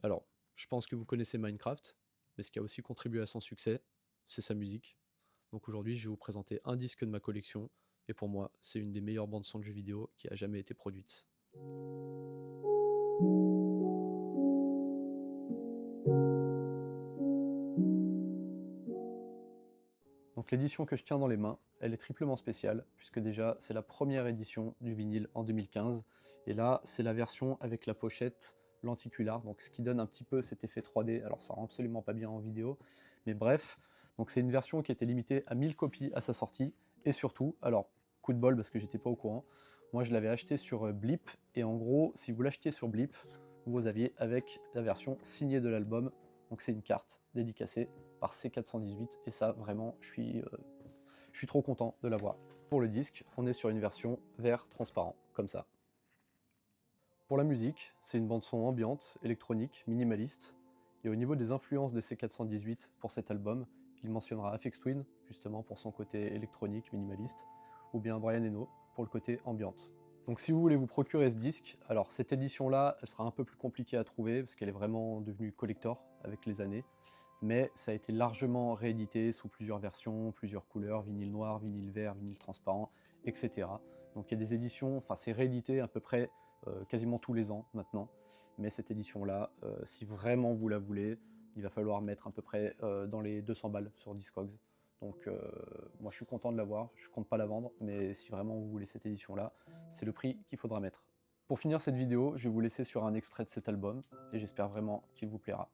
Alors, je pense que vous connaissez Minecraft, mais ce qui a aussi contribué à son succès, c'est sa musique. Donc aujourd'hui, je vais vous présenter un disque de ma collection, et pour moi, c'est une des meilleures bandes son de jeux vidéo qui a jamais été produite. Donc l'édition que je tiens dans les mains, elle est triplement spéciale, puisque déjà c'est la première édition du vinyle en 2015, et là c'est la version avec la pochette lenticular, donc ce qui donne un petit peu cet effet 3D, alors ça rend absolument pas bien en vidéo, mais bref, donc c'est une version qui était limitée à 1000 copies à sa sortie, et surtout, alors coup de bol parce que j'étais pas au courant, moi je l'avais acheté sur Blip, et en gros si vous l'achetiez sur Blip, vous aviez avec la version signée de l'album, donc c'est une carte dédicacée par C418 et ça vraiment je suis trop content de l'avoir. Pour le disque, on est sur une version vert transparent, comme ça. Pour la musique, c'est une bande son ambiante, électronique, minimaliste, et au niveau des influences de C418 pour cet album, il mentionnera Aphex Twin, justement pour son côté électronique, minimaliste, ou bien Brian Eno pour le côté ambiante. Donc si vous voulez vous procurer ce disque, alors cette édition-là, elle sera un peu plus compliquée à trouver, parce qu'elle est vraiment devenue collector avec les années, mais ça a été largement réédité sous plusieurs versions, plusieurs couleurs, vinyle noir, vinyle vert, vinyle transparent, etc. Donc il y a des éditions, enfin c'est réédité à peu près quasiment tous les ans maintenant, mais cette édition-là, si vraiment vous la voulez, il va falloir mettre à peu près dans les 200 balles sur Discogs. Donc moi je suis content de l'avoir, je compte pas la vendre, mais si vraiment vous voulez cette édition-là, c'est le prix qu'il faudra mettre. Pour finir cette vidéo, je vais vous laisser sur un extrait de cet album, et j'espère vraiment qu'il vous plaira.